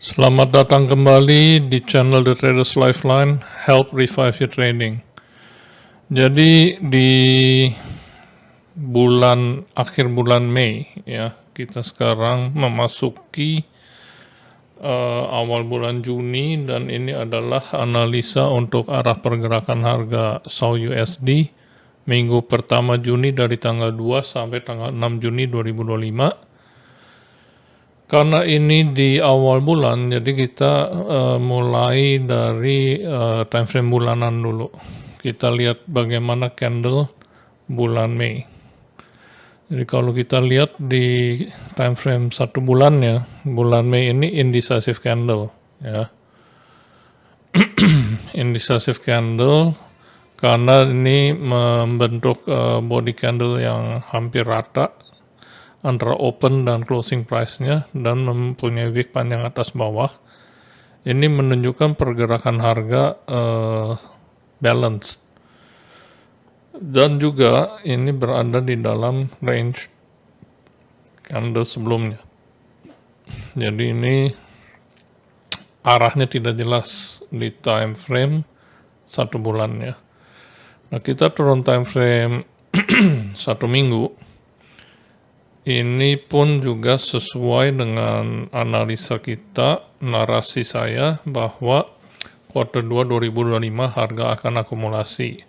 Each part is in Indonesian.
Selamat datang kembali di channel The Traders Lifeline, Help Revive Your Trading. Jadi di akhir bulan Mei ya, kita sekarang memasuki awal bulan Juni dan ini adalah analisa untuk arah pergerakan harga SAU USD minggu pertama Juni dari tanggal 2 sampai tanggal 6 Juni 2025. Karena ini di awal bulan, jadi kita mulai dari time frame bulanan dulu. Kita lihat bagaimana candle bulan Mei. Jadi kalau kita lihat di time frame 1 bulannya, bulan Mei ini indecisive candle, ya. Indecisive candle karena ini membentuk body candle yang hampir rata antara open dan closing price-nya dan mempunyai wick panjang atas bawah. Ini menunjukkan pergerakan harga balance. Dan juga ini berada di dalam range candle sebelumnya. Jadi ini arahnya tidak jelas di time frame 1 bulannya. Nah, kita turun time frame 1 minggu. Ini pun juga sesuai dengan analisa kita, narasi saya bahwa kuartal 2 2025 harga akan akumulasi.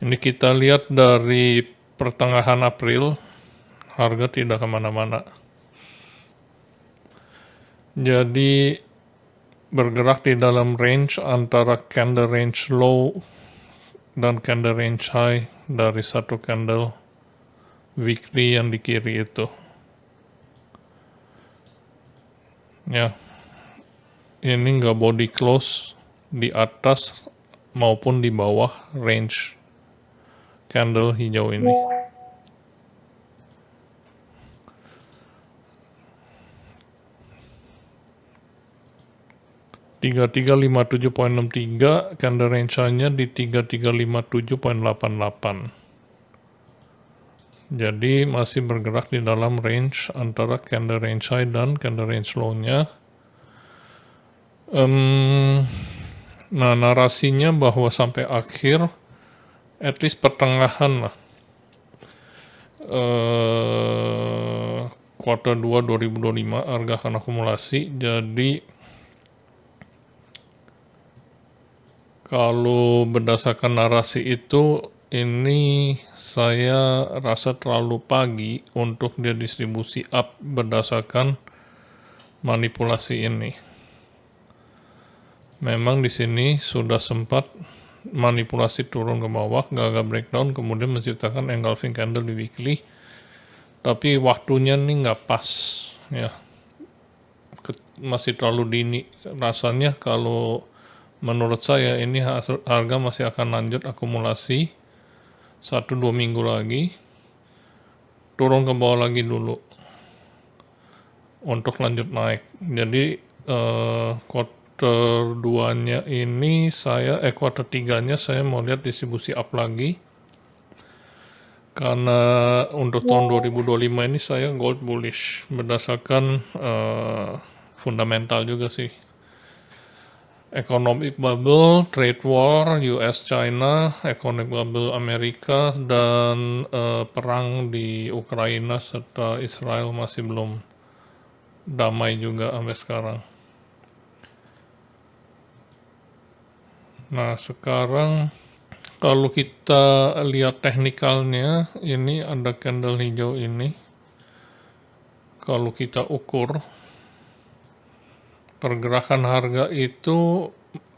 Ini kita lihat dari pertengahan April, harga tidak kemana-mana. Jadi bergerak di dalam range antara candle range low dan candle range high dari satu candle weekly yang di kiri itu. Ya, ini nggak body close di atas maupun di bawah range candle hijau ini. Tiga 3357.63 candle range-nya di 3357.88. Jadi masih bergerak di dalam range antara candle range high dan candle range low-nya. Nah, narasinya bahwa sampai akhir, at least pertengahan lah, kuartal 2 2025 harga akan akumulasi. Jadi kalau berdasarkan narasi itu, ini saya rasa terlalu pagi untuk dia distribusi up berdasarkan manipulasi ini. Memang di sini sudah sempat manipulasi turun ke bawah, gagal breakdown, kemudian menciptakan engulfing candle di weekly. Tapi waktunya nih nggak pas, ya. Masih terlalu dini. Rasanya kalau menurut saya ini harga masih akan lanjut akumulasi 1-2 minggu lagi, turun ke bawah lagi dulu untuk lanjut naik. Jadi quarter 2-nya ini quarter 3-nya saya mau lihat distribusi up lagi. Karena untuk tahun 2025 ini saya gold bullish berdasarkan fundamental juga sih. Economic bubble, trade war, US-China, economic bubble Amerika, dan perang di Ukraina serta Israel masih belum damai juga sampai sekarang. Nah, sekarang kalau kita lihat teknikalnya, ini ada candle hijau ini. Kalau kita ukur, pergerakan harga itu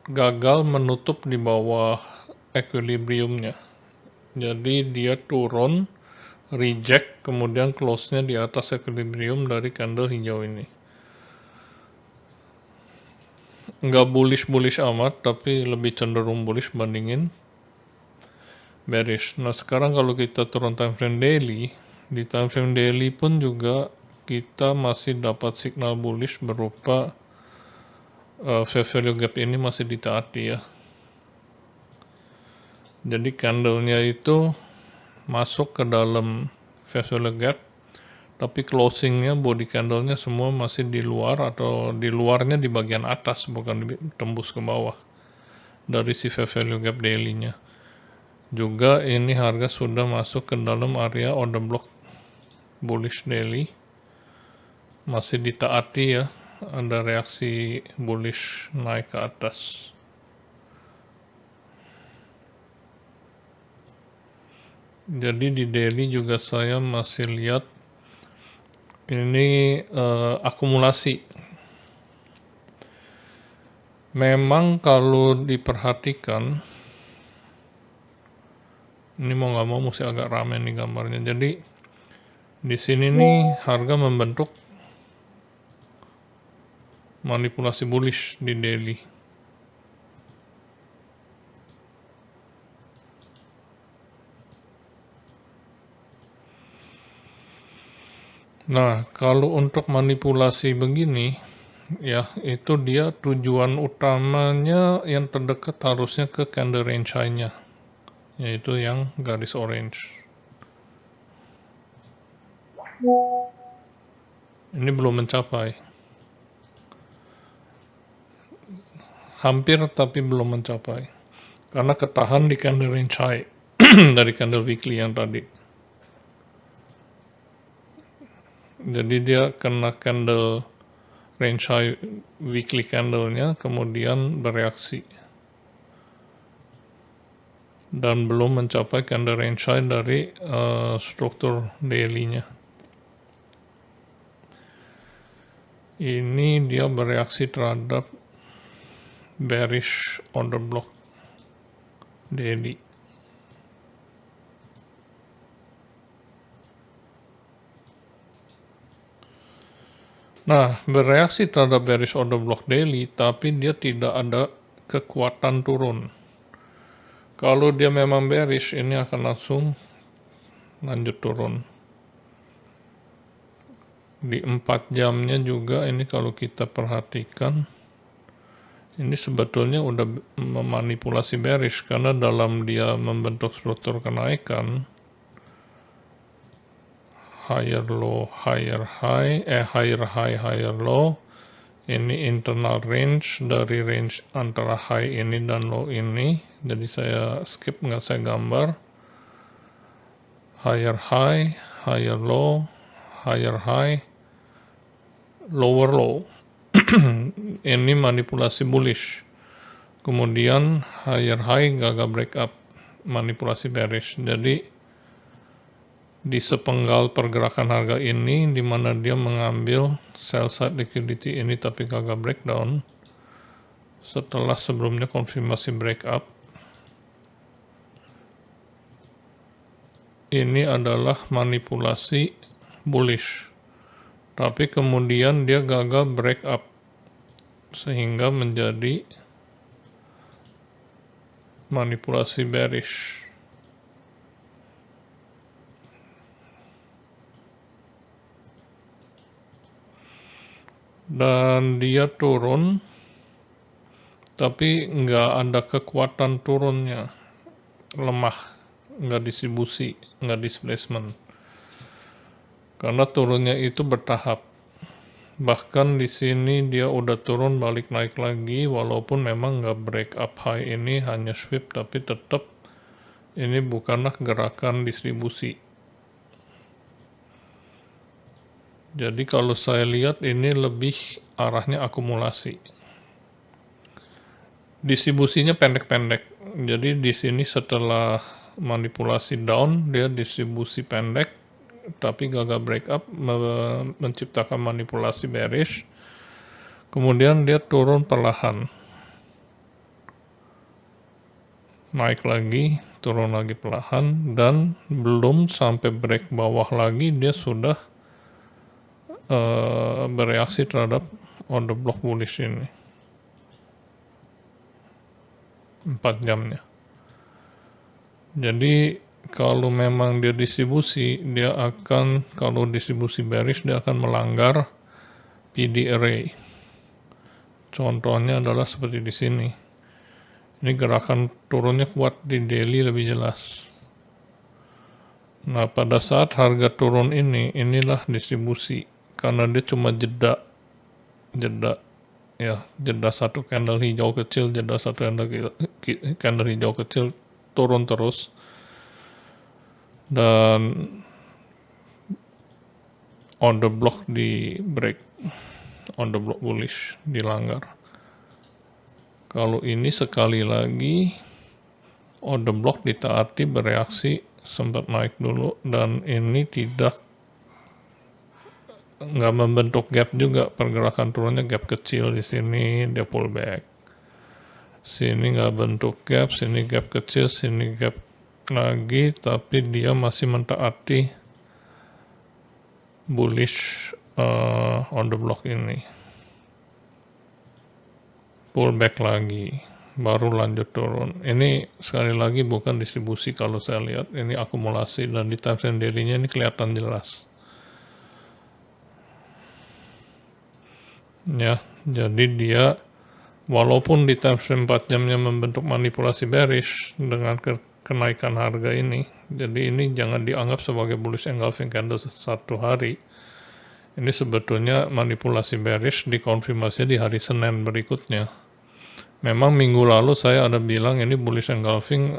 gagal menutup di bawah equilibriumnya. Jadi dia turun, reject, kemudian close-nya di atas equilibrium dari candle hijau ini. Nggak bullish amat, tapi lebih cenderung bullish bandingin bearish. Nah, sekarang kalau kita turun time frame daily, di time frame daily pun juga kita masih dapat signal bullish berupa fair value gap ini masih ditaati ya. Jadi candlenya itu masuk ke dalam fair value gap tapi closingnya, body candlenya semua masih di luar, atau di luarnya di bagian atas, bukan tembus ke bawah dari si fair value gap daily-nya. Juga ini harga sudah masuk ke dalam area order block bullish daily, masih ditaati ya, ada reaksi bullish naik ke atas. Jadi di daily juga saya masih lihat ini akumulasi. Memang kalau diperhatikan, ini mau nggak mau mesti agak ramai nih gambarnya. Jadi di sini nih harga membentuk manipulasi bullish di daily. Nah, kalau untuk manipulasi begini, ya itu dia tujuan utamanya yang terdekat harusnya ke candle range high-nya, yaitu yang garis orange. Ini belum mencapai. Hampir tapi belum mencapai. Karena ketahan di candle range high dari candle weekly yang tadi. Jadi dia kena candle range high weekly candle-nya, kemudian bereaksi. Dan belum mencapai candle range high dari struktur daily-nya. Ini dia bereaksi terhadap bearish order block daily. Nah, bereaksi terhadap bearish order block daily, tapi dia tidak ada kekuatan turun. Kalau dia memang bearish, ini akan langsung lanjut turun. Di 4 jamnya juga ini kalau kita perhatikan, ini sebetulnya udah memanipulasi bearish, karena dalam dia membentuk struktur kenaikan, higher low, higher high, higher high, higher low, ini internal range dari range antara high ini dan low ini, jadi saya skip, nggak saya gambar. Higher high, higher low, higher high, lower low. Ini manipulasi bullish. Kemudian higher high gagal break up, manipulasi bearish. Jadi di sepenggal pergerakan harga ini, di mana dia mengambil sell side liquidity ini tapi gagal breakdown, setelah sebelumnya konfirmasi break up, ini adalah manipulasi bullish, tapi kemudian dia gagal break up sehingga menjadi manipulasi bearish. Dan dia turun, tapi nggak ada kekuatan turunnya, lemah, nggak distribusi, nggak displacement. Karena turunnya itu bertahap. Bahkan di sini dia udah turun balik naik lagi, walaupun memang nggak break up high ini, hanya sweep, tapi tetap ini bukanlah gerakan distribusi. Jadi kalau saya lihat ini lebih arahnya akumulasi. Distribusinya pendek-pendek. Jadi di sini setelah manipulasi down, dia distribusi pendek, tapi gagal break up, menciptakan manipulasi bearish. Kemudian dia turun perlahan. Naik lagi, turun lagi perlahan, dan belum sampai break bawah lagi, dia sudah bereaksi terhadap order block bullish ini. 4 jamnya. Jadi kalau memang dia distribusi, dia akan, kalau distribusi bearish, dia akan melanggar PD array. Contohnya adalah seperti di sini. Ini gerakan turunnya kuat, di daily lebih jelas. Nah, pada saat harga turun ini, inilah distribusi. Karena dia cuma jeda ya, jeda satu candle hijau kecil, jeda satu candle hijau kecil, turun terus. Dan on the block di break, on the block bullish, dilanggar. Kalau ini sekali lagi on the block ditaati, bereaksi, sempat naik dulu, dan ini nggak membentuk gap juga, pergerakan turunnya gap kecil di sini, dia pull back. Sini nggak bentuk gap, sini gap kecil, sini gap lagi, tapi dia masih mentaati bullish on the block ini. Pull back lagi, baru lanjut turun. Ini sekali lagi bukan distribusi kalau saya lihat, ini akumulasi, dan di time frame daily-nya ini kelihatan jelas. Ya, jadi dia walaupun di time frame 4 jamnya membentuk manipulasi bearish dengan kenaikan harga ini, jadi ini jangan dianggap sebagai bullish engulfing candle satu hari. Ini sebetulnya manipulasi bearish dikonfirmasi di hari Senin berikutnya. Memang minggu lalu saya ada bilang ini bullish engulfing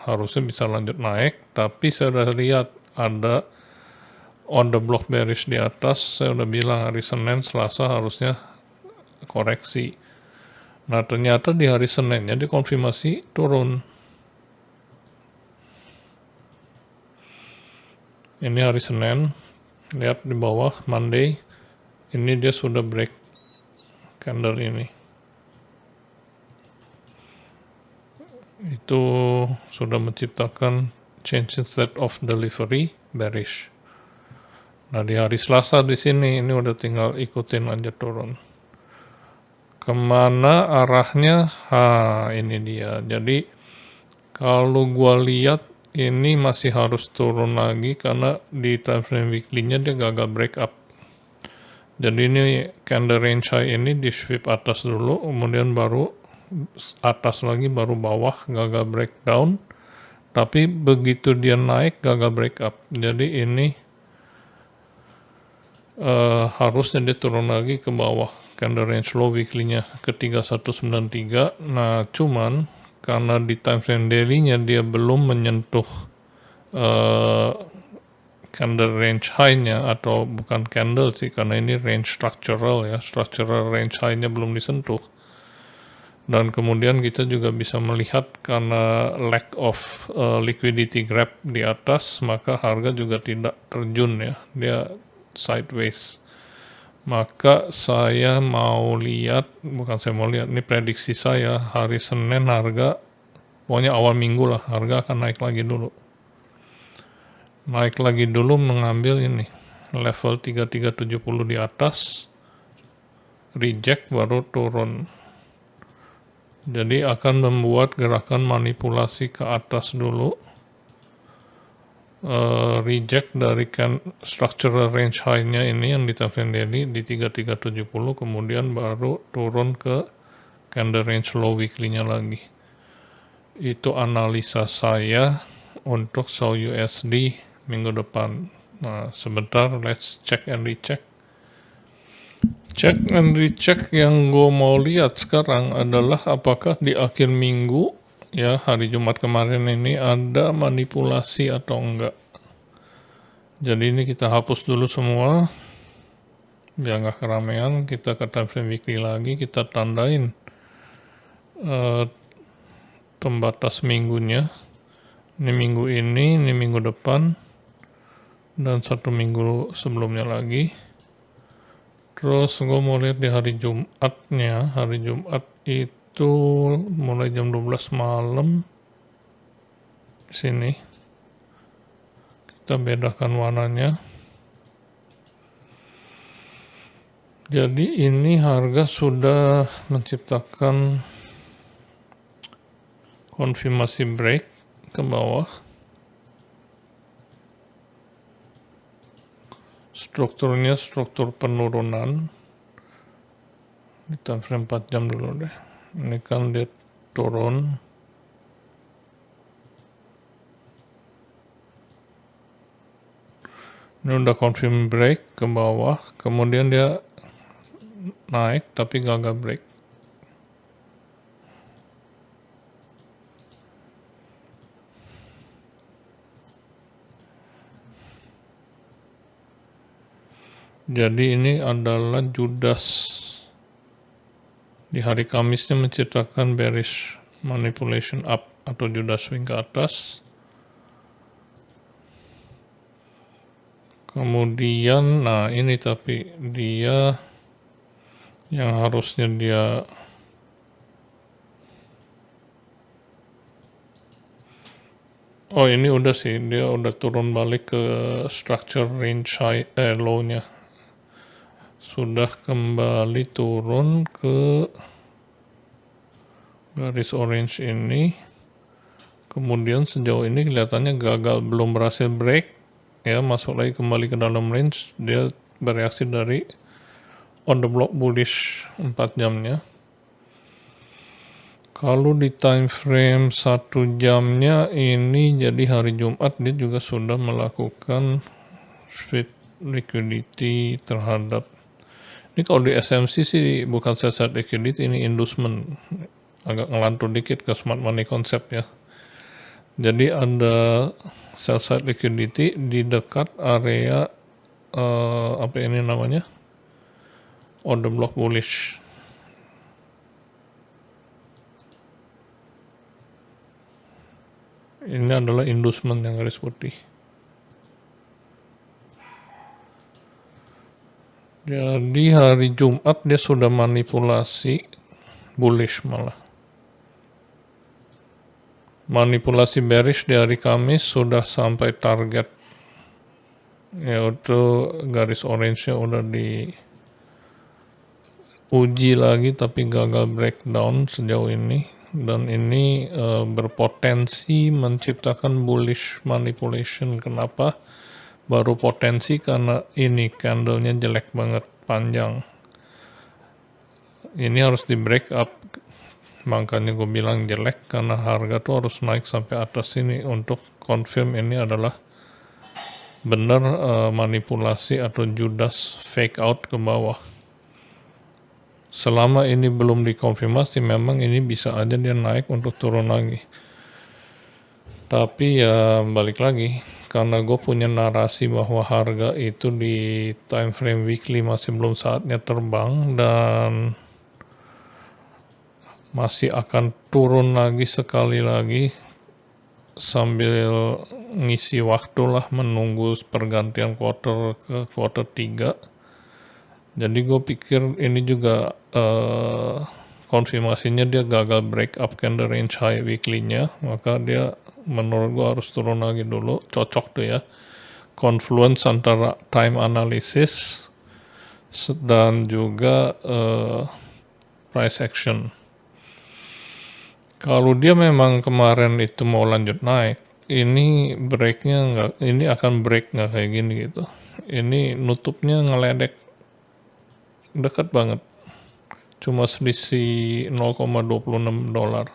harusnya bisa lanjut naik, tapi saya udah lihat ada on the block bearish di atas. Saya udah bilang hari Senin, Selasa harusnya koreksi. Nah, ternyata di hari Seninnya dikonfirmasi turun. Ini hari Senin, lihat di bawah, Monday, ini dia sudah break candle ini. Itu sudah menciptakan change in state of delivery bearish. Nah, di hari Selasa di sini, ini udah tinggal ikutin aja turun. Kemana arahnya? Ini dia. Jadi, kalau gua lihat ini masih harus turun lagi karena di time frame weekly-nya dia gagal break up. Jadi ini candle range high ini di sweep atas dulu, kemudian baru atas lagi, baru bawah, gagal breakdown. Tapi begitu dia naik, gagal break up. Jadi ini harusnya dia turun lagi ke bawah, candle range low weekly-nya ke 3193. Nah, cuman karena di time frame daily-nya dia belum menyentuh candle range high-nya, atau bukan candle sih, karena ini range structural ya, structural range high-nya belum disentuh. Dan kemudian kita juga bisa melihat karena lack of liquidity grab di atas, maka harga juga tidak terjun ya, dia sideways. Maka saya mau lihat, bukan saya mau lihat, ini prediksi saya, hari Senin harga, pokoknya awal minggu lah, harga akan naik lagi dulu. Naik lagi dulu mengambil ini, level 3370 di atas, reject baru turun. Jadi akan membuat gerakan manipulasi ke atas dulu, reject dari structural range high-nya ini yang di time frame daily di 3370, kemudian baru turun ke candle range low weekly-nya lagi. Itu analisa saya untuk Saw USD minggu depan. Nah, sebentar, let's check and recheck. Check and recheck yang gue mau lihat sekarang adalah apakah di akhir minggu, ya hari Jumat kemarin ini, ada manipulasi atau enggak. Jadi ini kita hapus dulu semua, biar nggak keramaian. Kita ke time frame weekly lagi, kita tandain pembatas minggunya. Ini minggu depan, dan satu minggu sebelumnya lagi. Terus gue mau lihat di hari Jumatnya. Hari Jumat itu mulai jam 12 malam. Sini kita bedakan warnanya. Jadi ini harga sudah menciptakan konfirmasi break ke bawah. Strukturnya struktur penurunan. Di time frame 4 jam dulu deh. Ini kan dia turun. Ini udah confirm break ke bawah, kemudian dia naik tapi gagal break. Jadi ini adalah Judas. Di hari Kamisnya menciptakan bearish manipulation up atau Judas swing ke atas. Kemudian, nah ini tapi dia yang harusnya dia ini udah sih, dia udah turun balik ke structure range low-nya. Sudah kembali turun ke garis orange ini. Kemudian sejauh ini kelihatannya gagal, belum berhasil break. Ya, masuk lagi kembali ke dalam range. Dia bereaksi dari on the block bullish 4 jamnya. Kalau di time frame 1 jamnya ini jadi hari Jumat dia juga sudah melakukan sweep liquidity terhadap ini. Kalau di SMC sih bukan sell liquidity, ini inducement, agak ngelantur dikit ke smart money concept ya. Jadi ada sell side liquidity di dekat area apa ini namanya, order block bullish. Ini adalah inducement yang garis putih. Jadi hari Jumat dia sudah manipulasi bullish malah. Manipulasi bearish di hari Kamis sudah sampai target. Yaitu garis orange-nya udah diuji lagi tapi gagal breakdown sejauh ini. Dan ini berpotensi menciptakan bullish manipulation. Kenapa? Baru potensi karena ini candlenya jelek banget, panjang. Ini harus di break up, makanya gue bilang jelek karena harga tuh harus naik sampai atas sini untuk confirm ini adalah benar manipulasi atau Judas fake out ke bawah. Selama ini belum dikonfirmasi, memang ini bisa aja dia naik untuk turun lagi. Tapi ya balik lagi, karena gue punya narasi bahwa harga itu di time frame weekly masih belum saatnya terbang dan masih akan turun lagi sekali lagi sambil ngisi waktu lah menunggu pergantian quarter ke quarter 3. Jadi gue pikir ini juga konfirmasinya dia gagal break up candle range high weekly-nya, maka dia menurut gue harus turun lagi dulu. Cocok tuh ya, confluence antara time analysis dan juga price action. Kalau dia memang kemarin itu mau lanjut naik, ini breaknya nggak, ini akan break nggak kayak gini gitu. Ini nutupnya ngeledek dekat banget, cuma selisih 0,26 dolar.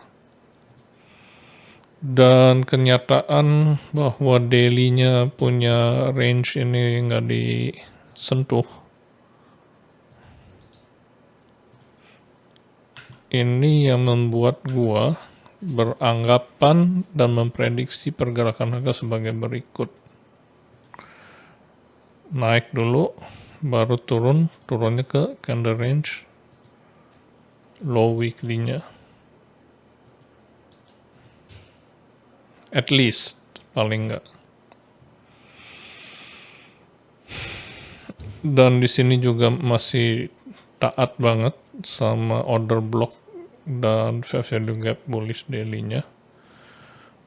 Dan kenyataan bahwa daily-nya punya range ini nggak disentuh. Ini yang membuat gua beranggapan dan memprediksi pergerakan harga sebagai berikut. Naik dulu, baru turunnya ke candle range low weekly-nya. At least, paling enggak. Dan di sini juga masih taat banget sama order block dan fair value gap bullish daily-nya.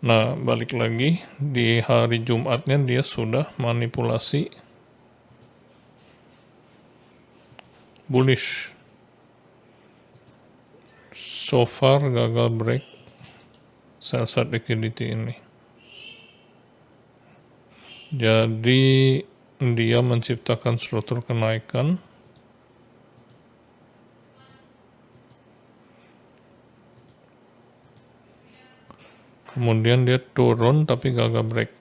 Nah, balik lagi di hari Jumatnya dia sudah manipulasi bullish. So far gagal break sell side liquidity ini. Jadi dia menciptakan struktur kenaikan. Kemudian dia turun tapi gagal break.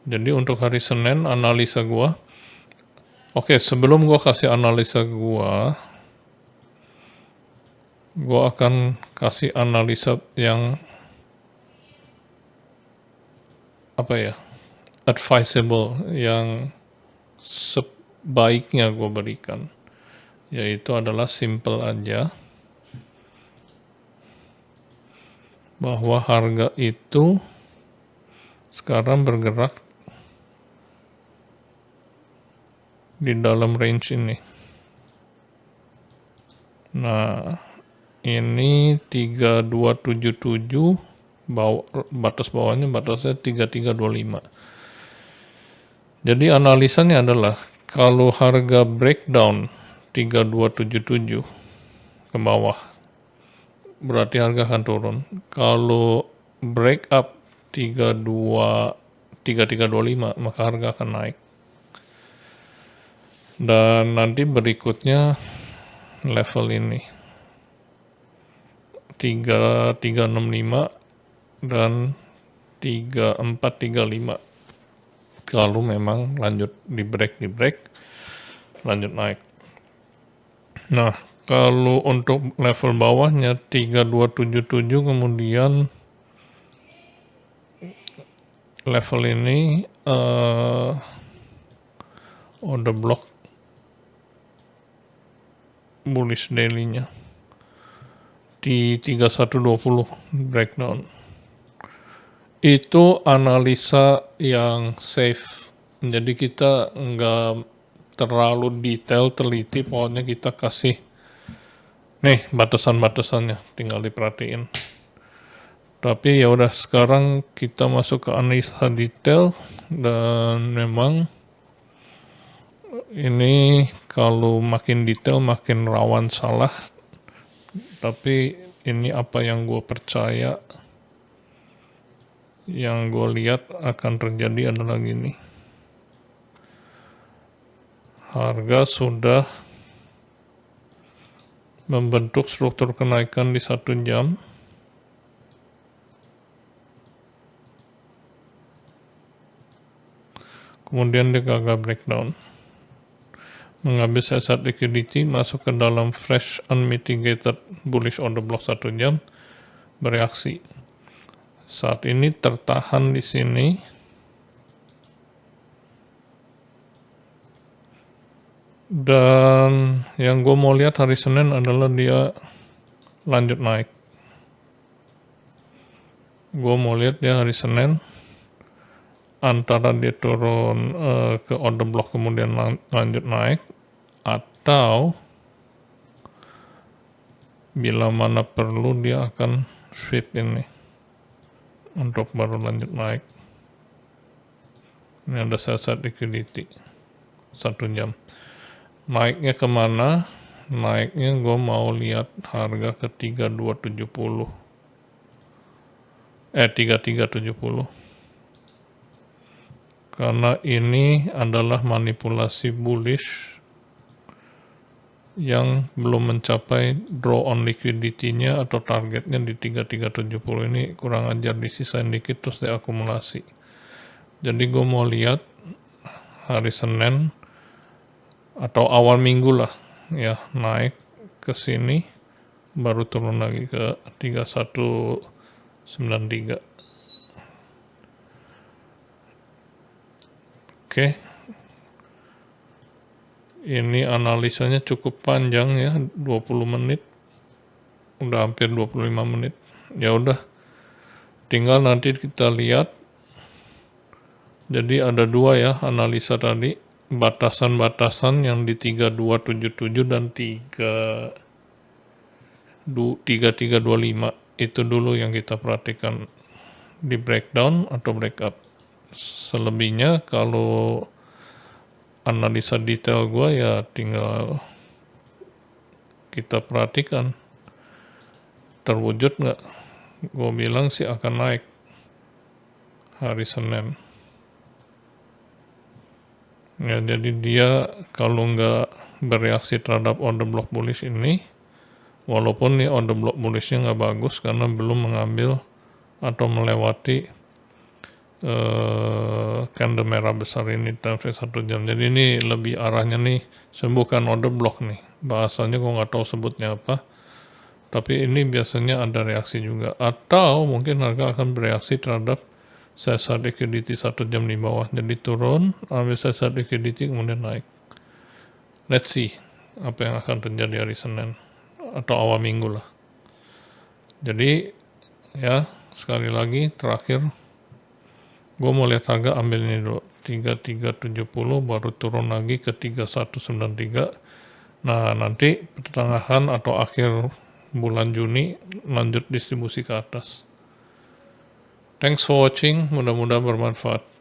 Jadi untuk hari Senin analisa gua, oke, sebelum gua kasih analisa gua akan kasih analisa yang apa ya, advisable, yang sebaiknya gue berikan, yaitu adalah simple aja, bahwa harga itu sekarang bergerak di dalam range ini. Nah, ini 3277, batas bawahnya batasnya 3325. Jadi analisanya adalah kalau harga breakdown 3277 ke bawah, berarti harga akan turun. Kalau break up 3325, maka harga akan naik. Dan nanti berikutnya level ini 3365 dan 3435. Kalau memang lanjut di break lanjut naik. Nah, kalau untuk level bawahnya 3277, kemudian level ini order block bullish daily-nya di 3120 breakdown. Itu analisa yang safe. Jadi kita nggak terlalu detail, teliti, pokoknya kita kasih nih batasan-batasannya, tinggal diperhatiin. Tapi ya udah, sekarang kita masuk ke analisa detail, dan memang ini kalau makin detail makin rawan salah. Tapi ini apa yang gue percaya, yang gue lihat akan terjadi adalah gini. Harga sudah membentuk struktur kenaikan di 1 jam. Kemudian dia gagal breakdown. Mengambil siasat liquidity, masuk ke dalam fresh unmitigated bullish order block 1 jam, bereaksi. Saat ini tertahan di sini. Dan yang gue mau lihat hari Senin adalah dia lanjut naik. Gue mau lihat dia hari Senin antara dia turun ke order block kemudian lanjut naik, atau bila mana perlu dia akan sweep ini untuk baru lanjut naik. Ini ada siasat liquidity 1 jam. Naiknya kemana? Naiknya gue mau lihat harga ke 3370. 3370. Karena ini adalah manipulasi bullish yang belum mencapai draw on liquidity-nya atau targetnya di 3370. Ini kurang ajar, disisain dikit terus diakumulasi. Jadi gue mau lihat hari Senin atau awal minggu lah ya, naik ke sini baru turun lagi ke 3193. Oke. Ini analisanya cukup panjang ya, 20 menit. Udah hampir 25 menit. Ya udah. Tinggal nanti kita lihat. Jadi ada 2 ya analisa tadi, batasan-batasan yang di 3277 dan 3325. Itu dulu yang kita perhatikan di breakdown atau breakup. Selebihnya kalau analisa detail gue ya tinggal kita perhatikan terwujud nggak. Gue bilang sih akan naik hari Senin. Ya, jadi dia kalau nggak bereaksi terhadap order block bullish ini, walaupun nih order block bullishnya nggak bagus karena belum mengambil atau melewati candle merah besar ini time frame 1 jam. Jadi ini lebih arahnya nih, sembuhkan order block nih. Bahasanya gue nggak tahu sebutnya apa. Tapi ini biasanya ada reaksi juga. Atau mungkin harga akan bereaksi terhadap sesar liquidity 1 jam di bawah. Jadi turun, ambil sesar liquidity kemudian naik. Let's see apa yang akan terjadi hari Senin atau awal minggu lah. Jadi ya sekali lagi terakhir gue mau lihat harga ambil ini dulu 3370 baru turun lagi ke 3193. Nah nanti pertengahan atau akhir bulan Juni lanjut distribusi ke atas. Thanks for watching, mudah-mudahan bermanfaat.